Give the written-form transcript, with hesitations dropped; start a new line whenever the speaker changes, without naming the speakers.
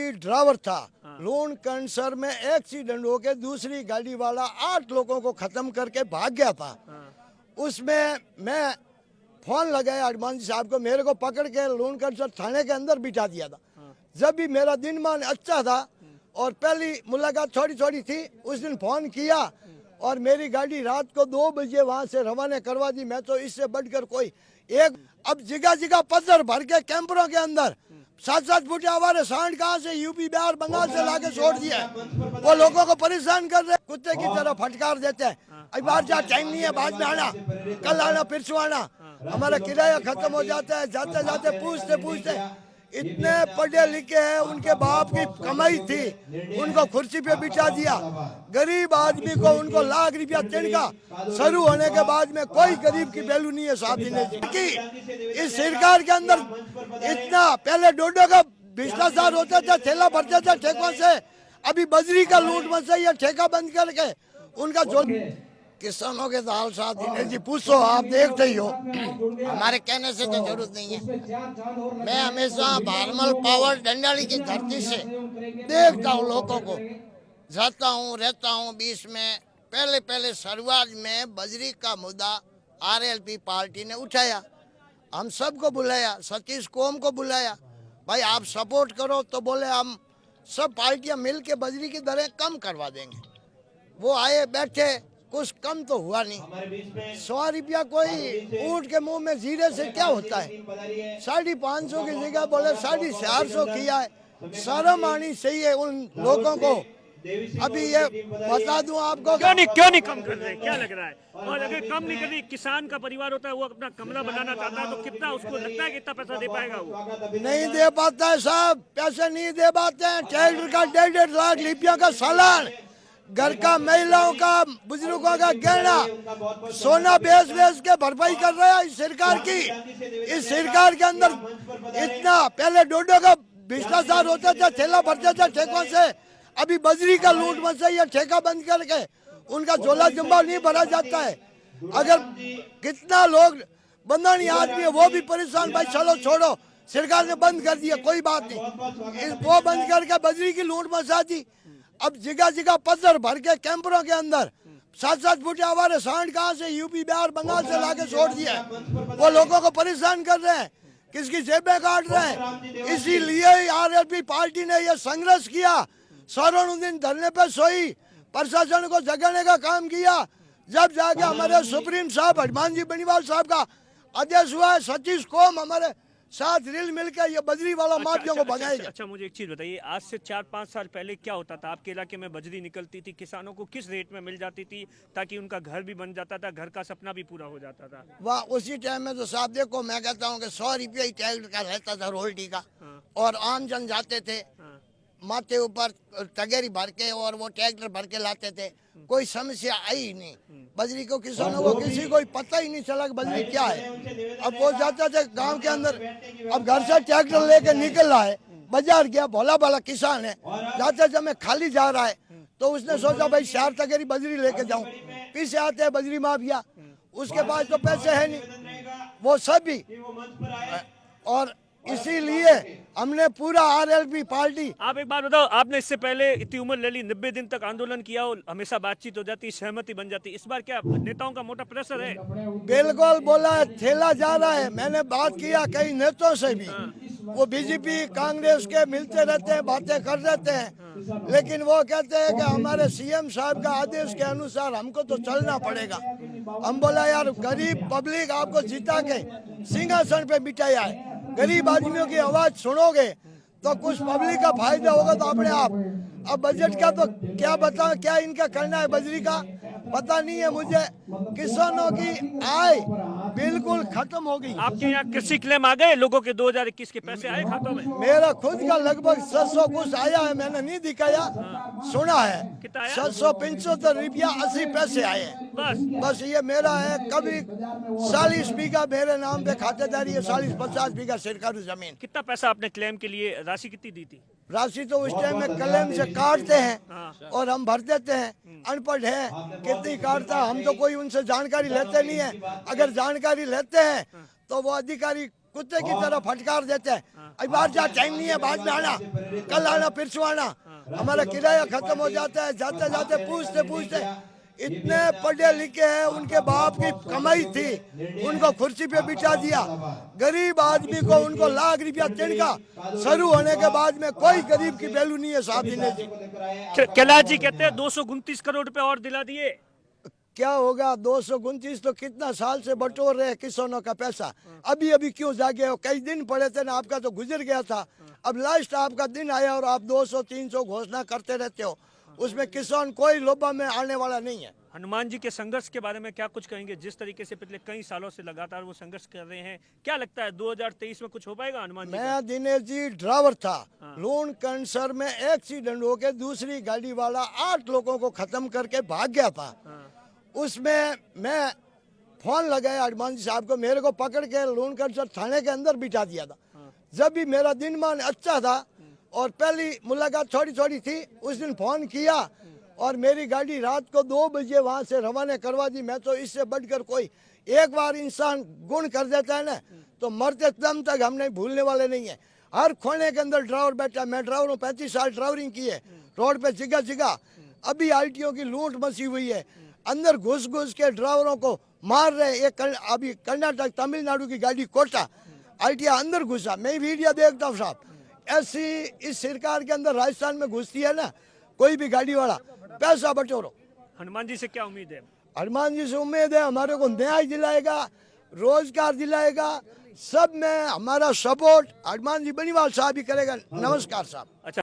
गाड़ी ड्राइवर था। लून कैंसर में एक्सीडेंट होके दूसरी गाड़ी वाला 8 लोगों को खत्म करके भाग गया था। उसमें मैं फोन लगाया हनुमान जी साहब को, मेरे को पकड़ के लून कैंसर थाने के अंदर बिठा दिया था। जब भी मेरा दिन मान अच्छा था और पहली मुलाकात थोड़ी थोड़ी थी, उस दिन फोन किया और मेरी गाड़ी रात को 2 बजे वहां से रवाना करवा दी। मैं तो इससे बढ़कर कोई एक अब जगह जगह पत्थर भर के कैंपरों के अंदर 7-7 फुट आवारे सांड कहाँ से यूपी बिहार बंगाल से लाके छोड़ दिया है। वो लोगों को परेशान कर रहे, कुत्ते की तरह फटकार देते हैं। अब बाहर जा, टाइम नहीं है, बाद में आना, कल आना, परसों आना। हमारा किराया खत्म हो जाता है। जाते जाते पूछते पूछते इतने पढ़े लिखे हैं, उनके बाप की कमाई थी, उनको कुर्सी पे बिठा दिया। गरीब आदमी को उनको लाख रुपया तिनका शुरू होने के बाद में कोई गरीब की वैल्यू नहीं है साहब की। इस सरकार के अंदर इतना पहले डोडो का भ्रष्टाचार होता था, थैला भरते थे ठेकों से। अभी बजरी का लूट मचा, ये ठेका बंद करके उनका जो किसानों के हाल साथ दिनेश जी पूछो, आप देखते ही हो।
हमारे कहने से तो जरूरत नहीं है। मैं हमेशा भारमल पावर डंडाली की धरती से देखता हूँ लोगों को, जाता हूँ, रहता हूँ बीच में। पहले शुरुआत में बजरी का मुद्दा आरएलपी पार्टी ने उठाया, हम सबको बुलाया, सतीश कोम को बुलाया, भाई आप सपोर्ट करो। तो बोले हम सब पार्टियां मिल के बजरी की दरें कम करवा देंगे। वो आए, बैठे, कुछ कम तो हुआ नहीं। 100 रुपया कोई ऊँट के मुंह में जीरे से क्या होता है। 550 की जगह बोले 450 किया है। शर्म आनी चाहिए उन लोगों को। अभी ये बता दूं आपको,
क्यों नहीं कम कर रहे, क्या लग रहा है? और अगर कम नहीं कर रही, किसान का परिवार होता है, वो अपना कमरा बनाना चाहता है, तो कितना उसको लगता है कितना पैसा दे पाएगा? वो
नहीं दे पाता है साहब, पैसे नहीं दे पाते हैं। ट्रैक्टर का 1.5 लाख रुपया का सालान, घर का महिलाओं का बुजुर्गों का गहना सोना बेच बेच के भरपाई कर रहा है इस सरकार की। इस सरकार के अंदर इतना पहले डोडो का भ्रष्टाचार होता था, थैला भरते थे ठेकों से। अभी बजरी का लूट मचा, ये ठेका बंद करके उनका झोला जम्बा नहीं भरा जाता है। अगर कितना लोग बंदानी आदमी है वो भी परेशान, भाई चलो छोड़ो, सरकार ने बंद कर दिया, कोई बात नहीं। वो बंद करके बजरी की लूट मचा दी। अब जगह जगह पत्थर भर के कैंपरों के अंदर 7-7 फुट आवारे सांड कहाँ से यूपी बिहार बंगाल से लाके छोड़ दिया है। वो लोगों को परेशान कर रहे हैं, किसकी जेबें काट रहे हैं। इसीलिए आरएलपी पार्टी ने यह संघर्ष किया, सारों दिन धरने पे सोई, प्रशासन को जगाने का काम किया। जब जाके हमारे सुप्रीम साहब हनुमान जी बेनीवाल साहब का आदेश हुआ है, सतीश कोम हमारे साथ रिल मिलकर ये बजरी वाला माफिया को भगाएगा।
अच्छा, मुझे एक चीज बताइए, आज से 4-5 साल पहले क्या होता था? आपके इलाके में बजरी निकलती थी, किसानों को किस रेट में मिल जाती थी ताकि उनका घर भी बन जाता था, घर का सपना भी पूरा हो जाता था?
वाह, उसी टाइम में तो साहब देखो, मैं कहता हूँ कि 100 रुपया ही ट्रैक्टर का रहता था रोल्टी का। और आम जन जाते थे माथे ऊपर तगेरी भर के और वो ट्रैक्टर भर के लाते थे, कोई समस्या आई ही नहीं। बजरी को किसानों को किसी को पता ही नहीं चला कि बजरी क्या है। अब वो जाते थे गांव के अंदर, अब घर से ट्रैक्टर लेके निकल रहा है, बाजार गया, भोला भाला किसान है, जाते जब मैं खाली जा रहा है तो उसने सोचा भाई 4 तगेरी बजरी लेके जाऊं। पीछे आते हैं बजरी माफिया, उसके पास तो पैसे है नहीं, वो सभी। और इसीलिए हमने पूरा आरएलपी पार्टी।
आप एक बात बताओ, आपने इससे पहले इतनी उम्र ले ली, 90 दिन तक आंदोलन किया हो, हमेशा बातचीत हो जाती, सहमति बन जाती, इस बार क्या नेताओं का मोटा प्रेशर है?
बिल्कुल बोला है, थैला जा रहा है। मैंने बात किया कई नेताओं से भी, वो बीजेपी कांग्रेस के मिलते रहते हैं, बातें कर देते हैं, लेकिन वो कहते हैं कि हमारे सीएम साहब का आदेश के अनुसार हमको तो चलना पड़ेगा। हम बोला यार, गरीब पब्लिक आपको जिता के सिंहासन पे बिठाया है, गरीब आदमियों की आवाज सुनोगे तो कुछ पब्लिक का फायदा होगा तो अपने आप। अब बजट का तो क्या बता, क्या इनका करना है बजरी का पता नहीं है मुझे। किसानों की आय बिल्कुल खत्म हो गई।
आपके यहाँ कृषि क्लेम आ गए लोगों के? 2021 के पैसे आए खातों में?
मेरा खुद का लगभग 700 कुछ आया है, मैंने नहीं दिखाया, सुना है।
कितना आया?
775 रुपया 80 पैसे आए हैं। बस ये मेरा है। कभी 40 बीघा मेरे नाम पे खातेदारी है, 40-50 बीघा सरकारी जमीन।
कितना पैसा आपने क्लेम के लिए, राशि कितनी दी थी?
राशि तो उस टाइम में क्लेम से काटते हैं और हम भर देते हैं। अनपढ़ है, कितनी काटता हम तो कोई उनसे जानकारी लेते नहीं है। अगर जानकारी लेते हैं तो वो अधिकारी कुत्ते की तरह फटकार देते हैं, अभी बाहर जा, टाइम नहीं है, बाद में आना, कल आना, परसों आना। हमारा किराया खत्म हो जाता है, जाते जाते पूछते पूछते। इतने पढ़े लिखे हैं, उनके बाप की कमाई थी, उनको कुर्सी पे बिठा दिया। गरीब आदमी को उनको लाख रुपया तिनका शुरू होने के बाद में कोई गरीब की वैल्यू नहीं है साहब दिनेश जी।
कैलाश जी कहते हैं 229 करोड़ रुपए और दिला दिए।
क्या होगा 229 तो कितना साल से बटोर रहे किसानों का पैसा, अभी अभी क्यों जागे हो? कई दिन पड़े थे ना, आपका तो गुजर गया था, अब लास्ट आपका दिन आया और आप 200-300 घोषणा करते रहते हो, उसमें किसान कोई लोभा में आने वाला नहीं है।
हनुमान जी के संघर्ष के बारे में क्या कुछ कहेंगे? जिस तरीके से पिछले कई सालों से लगातार वो संघर्ष कर रहे हैं, क्या लगता है 2023 में कुछ हो पाएगा हनुमान जी?
मैं दिनेश जी ड्राइवर था, लोन कैंसर में एक्सीडेंट हो के दूसरी गाड़ी वाला 8 लोगों को खत्म करके भाग गया था। उसमें मैं फोन लगाया हनुमान जी साहब को, मेरे को पकड़ के लोन कैंसर थाने के अंदर बिठा दिया था। जब भी मेरा दिन मान अच्छा था और पहली मुलाकात थोड़ी थोड़ी थी, उस दिन फोन किया और मेरी गाड़ी रात को 2 बजे वहां से रवाना करवा दी। मैं तो इससे बढ़कर कोई, एक बार इंसान गुण कर देता है ना, तो मरते दम तक हम नहीं भूलने वाले नहीं है। हर खोने के अंदर ड्राइवर बैठा, मैं ड्राइवर हूँ, 35 साल ड्राइवरिंग की है, रोड पे जगह जगह। अभी आरटीओ की लूट मची हुई है, अंदर घुस घुस के ड्राइवरों को मार रहे। एक अभी कर्नाटक तमिलनाडु की गाड़ी कोटा, आरटीओ अंदर घुसा, मैं वीडियो देखता हूँ साहब। ऐसी इस सरकार के अंदर राजस्थान में घुसती है ना, कोई भी गाड़ी वाला पैसा बटोरो।
हनुमान जी से क्या उम्मीद है?
हनुमान जी से उम्मीद है हमारे को न्याय दिलाएगा, रोजगार दिलाएगा, सब में हमारा सपोर्ट हनुमान जी बनीवाल साहब ही करेगा। नमस्कार साहब।
अच्छा।